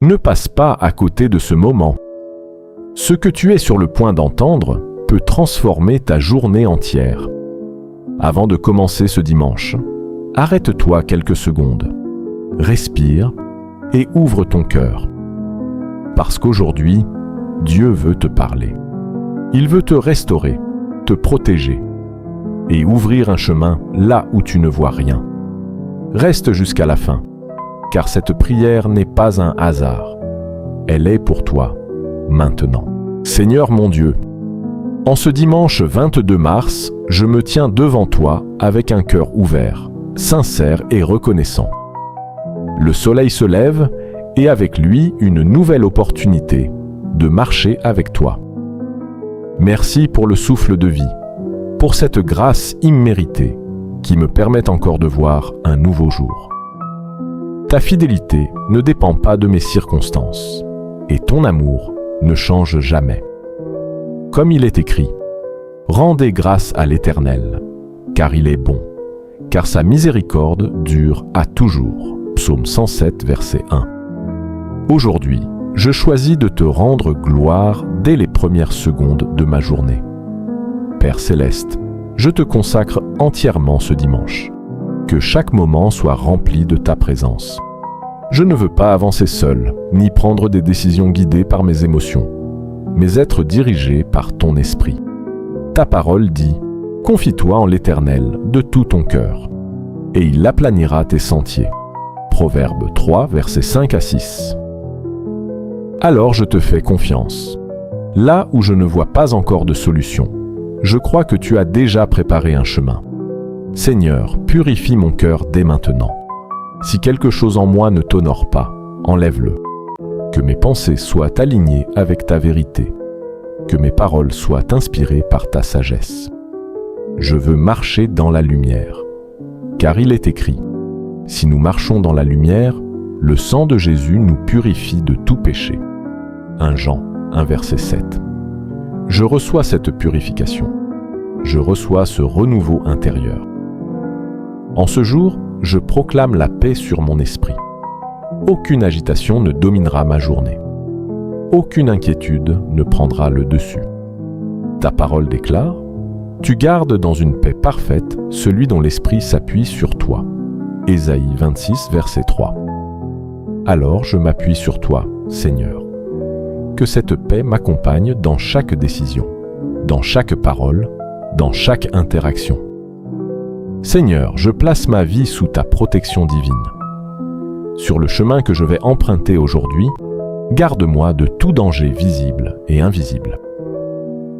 Ne passe pas à côté de ce moment. Ce que tu es sur le point d'entendre peut transformer ta journée entière. Avant de commencer ce dimanche, arrête-toi quelques secondes, respire et ouvre ton cœur. Parce qu'aujourd'hui, Dieu veut te parler. Il veut te restaurer, te protéger et ouvrir un chemin là où tu ne vois rien. Reste jusqu'à la fin, car cette prière n'est pas un hasard. Elle est pour toi, maintenant. Seigneur mon Dieu, en ce dimanche 22 mars, je me tiens devant toi avec un cœur ouvert, sincère et reconnaissant. Le soleil se lève et avec lui une nouvelle opportunité de marcher avec toi. Merci pour le souffle de vie, pour cette grâce imméritée qui me permet encore de voir un nouveau jour. Ta fidélité ne dépend pas de mes circonstances et ton amour ne change jamais. Comme il est écrit, rendez grâce à l'Éternel, car il est bon, car sa miséricorde dure à toujours. Psaume 107, verset 1. Aujourd'hui, je choisis de te rendre gloire dès les premières secondes de ma journée. Père céleste, je te consacre entièrement ce dimanche. Que chaque moment soit rempli de ta présence. Je ne veux pas avancer seul, ni prendre des décisions guidées par mes émotions, mais être dirigé par ton esprit. Ta parole dit « Confie-toi en l'Éternel de tout ton cœur, et il aplanira tes sentiers. » Proverbe 3, versets 5 à 6. Alors je te fais confiance. Là où je ne vois pas encore de solution, je crois que tu as déjà préparé un chemin. Seigneur, purifie mon cœur dès maintenant. Si quelque chose en moi ne t'honore pas, enlève-le. Que mes pensées soient alignées avec ta vérité. Que mes paroles soient inspirées par ta sagesse. Je veux marcher dans la lumière. Car il est écrit, si nous marchons dans la lumière, le sang de Jésus nous purifie de tout péché. 1 Jean 1, verset 7. Je reçois cette purification. Je reçois ce renouveau intérieur. En ce jour, je proclame la paix sur mon esprit. Aucune agitation ne dominera ma journée. Aucune inquiétude ne prendra le dessus. Ta parole déclare, tu gardes dans une paix parfaite celui dont l'esprit s'appuie sur toi. Ésaïe 26, verset 3. Alors je m'appuie sur toi, Seigneur. Que cette paix m'accompagne dans chaque décision, dans chaque parole, dans chaque interaction. Seigneur, je place ma vie sous ta protection divine. Sur le chemin que je vais emprunter aujourd'hui, garde-moi de tout danger visible et invisible.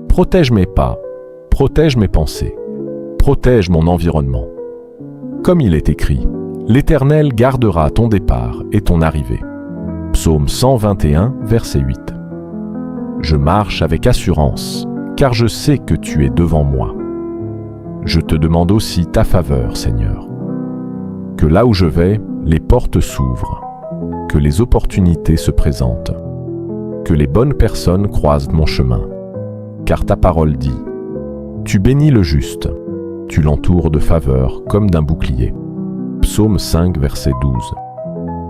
Protège mes pas, protège mes pensées, protège mon environnement. Comme il est écrit, l'Éternel gardera ton départ et ton arrivée. Psaume 121, verset 8. Je marche avec assurance, car je sais que tu es devant moi. Je te demande aussi ta faveur, Seigneur. Que là où je vais, les portes s'ouvrent, que les opportunités se présentent, que les bonnes personnes croisent mon chemin. Car ta parole dit, tu bénis le juste, tu l'entoures de faveur comme d'un bouclier. Psaume 5, verset 12.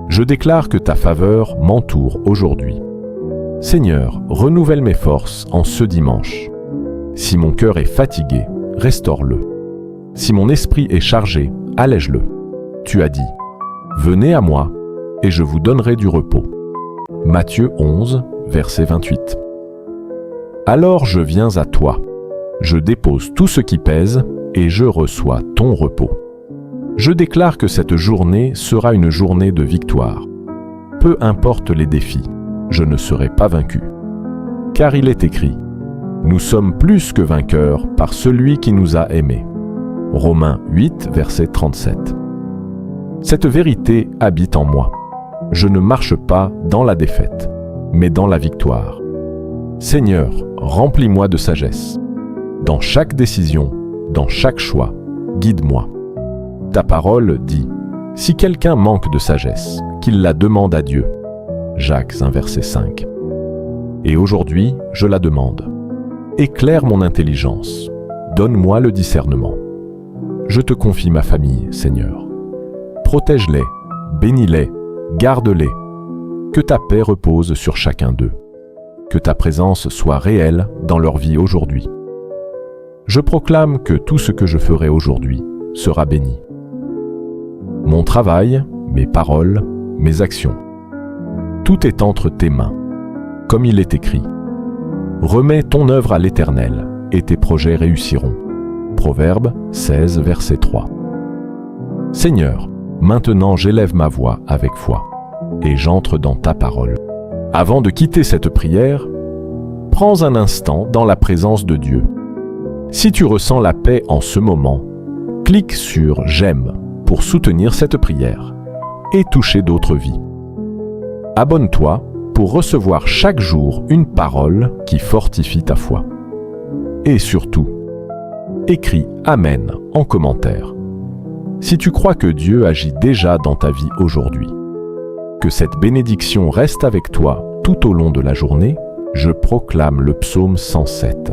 Je déclare que ta faveur m'entoure aujourd'hui. Seigneur, renouvelle mes forces en ce dimanche. Si mon cœur est fatigué, restaure-le. Si mon esprit est chargé, allège-le. Tu as dit, venez à moi, et je vous donnerai du repos. Matthieu 11, verset 28. Alors je viens à toi. Je dépose tout ce qui pèse, et je reçois ton repos. Je déclare que cette journée sera une journée de victoire. Peu importe les défis, je ne serai pas vaincu. Car il est écrit, nous sommes plus que vainqueurs par celui qui nous a aimés. Romains 8, verset 37. Cette vérité habite en moi. Je ne marche pas dans la défaite, mais dans la victoire. Seigneur, remplis-moi de sagesse. Dans chaque décision, dans chaque choix, guide-moi. Ta parole dit, si quelqu'un manque de sagesse, qu'il la demande à Dieu. Jacques 1, verset 5. Et aujourd'hui, je la demande. Éclaire mon intelligence. Donne-moi le discernement. Je te confie ma famille, Seigneur. Protège-les, bénis-les, garde-les. que ta paix repose sur chacun d'eux. Que ta présence soit réelle dans leur vie aujourd'hui. Je proclame que tout ce que je ferai aujourd'hui sera béni. Mon travail, mes paroles, mes actions, tout est entre tes mains, comme il est écrit. Remets ton œuvre à l'Éternel, et tes projets réussiront. Proverbe 16, verset 3. Seigneur, maintenant j'élève ma voix avec foi, et j'entre dans ta parole. Avant de quitter cette prière, prends un instant dans la présence de Dieu. Si tu ressens la paix en ce moment, clique sur « J'aime » pour soutenir cette prière et toucher d'autres vies. Abonne-toi pour recevoir chaque jour une parole qui fortifie ta foi. Et surtout, écris « Amen » en commentaire. Si tu crois que Dieu agit déjà dans ta vie aujourd'hui, que cette bénédiction reste avec toi tout au long de la journée, je proclame le psaume 107.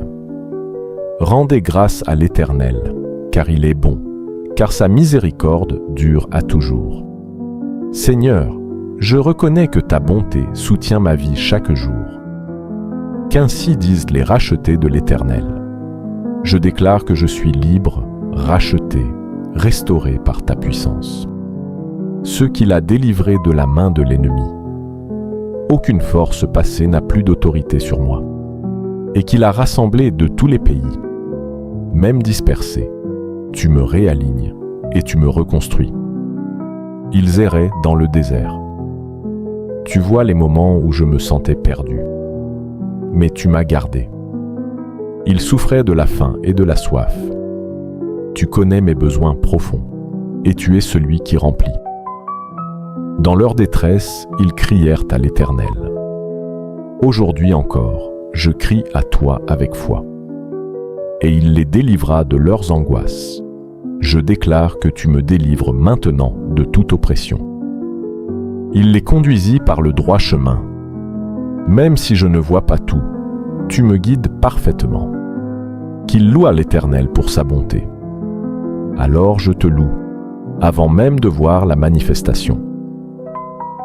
Rendez grâce à l'Éternel, car il est bon, car sa miséricorde dure à toujours. Seigneur, je reconnais que ta bonté soutient ma vie chaque jour. Qu'ainsi disent les rachetés de l'Éternel. Je déclare que je suis libre, racheté, restauré par ta puissance. Ceux qu'il a délivrés de la main de l'ennemi. Aucune force passée n'a plus d'autorité sur moi, et qu'il a rassemblé de tous les pays. Même dispersés, tu me réalignes et tu me reconstruis. Ils erraient dans le désert. Tu vois les moments où je me sentais perdu, mais tu m'as gardé. Ils souffraient de la faim et de la soif. Tu connais mes besoins profonds, et tu es celui qui remplit. Dans leur détresse, ils crièrent à l'Éternel. Aujourd'hui encore, je crie à toi avec foi. Et il les délivra de leurs angoisses. Je déclare que tu me délivres maintenant de toute oppression. Il les conduisit par le droit chemin. Même si je ne vois pas tout, tu me guides parfaitement. Qu'il loue l'Éternel pour sa bonté. Alors je te loue, avant même de voir la manifestation.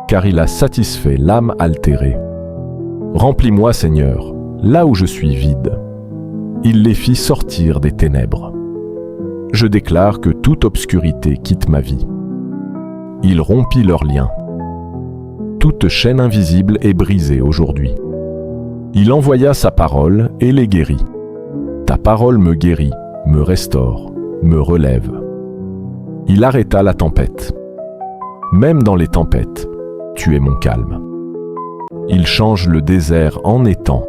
Car il a satisfait l'âme altérée. Remplis-moi, Seigneur, là où je suis vide. Il les fit sortir des ténèbres. Je déclare que toute obscurité quitte ma vie. Il rompit leurs liens. Toute chaîne invisible est brisée aujourd'hui. Il envoya sa parole et les guérit. Ta parole me guérit, me restaure, me relève. Il arrêta la tempête. Même dans les tempêtes, tu es mon calme. Il change le désert en étang.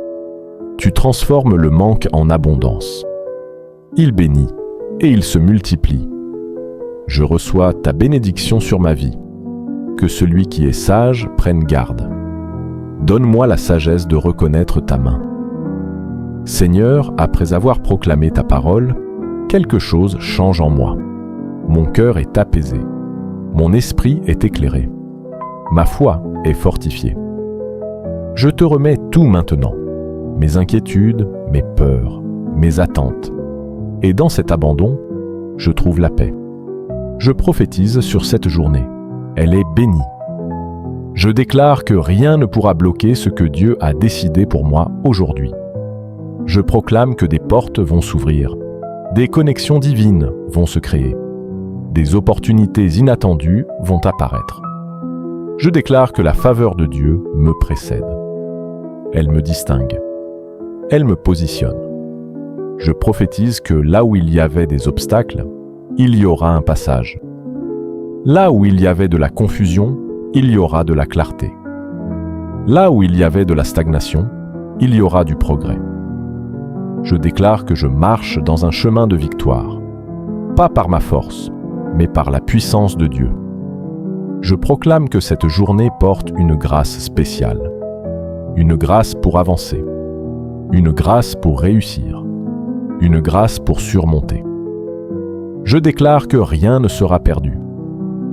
Tu transformes le manque en abondance. Il bénit et il se multiplie. Je reçois ta bénédiction sur ma vie. Que celui qui est sage prenne garde. Donne-moi la sagesse de reconnaître ta main. Seigneur, après avoir proclamé ta parole, quelque chose change en moi. Mon cœur est apaisé. Mon esprit est éclairé. Ma foi est fortifiée. Je te remets tout maintenant. Mes inquiétudes, mes peurs, mes attentes. Et dans cet abandon, je trouve la paix. Je prophétise sur cette journée. Elle est bénie. Je déclare que rien ne pourra bloquer ce que Dieu a décidé pour moi aujourd'hui. Je proclame que des portes vont s'ouvrir, des connexions divines vont se créer, des opportunités inattendues vont apparaître. Je déclare que la faveur de Dieu me précède. Elle me distingue. Elle me positionne. Je prophétise que là où il y avait des obstacles, il y aura un passage. Là où il y avait de la confusion, il y aura de la clarté. Là où il y avait de la stagnation, il y aura du progrès. Je déclare que je marche dans un chemin de victoire, pas par ma force, mais par la puissance de Dieu. Je proclame que cette journée porte une grâce spéciale, une grâce pour avancer, une grâce pour réussir, une grâce pour surmonter. Je déclare que rien ne sera perdu.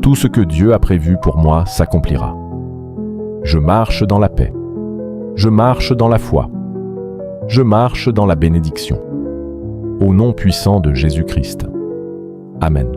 Tout ce que Dieu a prévu pour moi s'accomplira. Je marche dans la paix. Je marche dans la foi. Je marche dans la bénédiction. Au nom puissant de Jésus-Christ. Amen.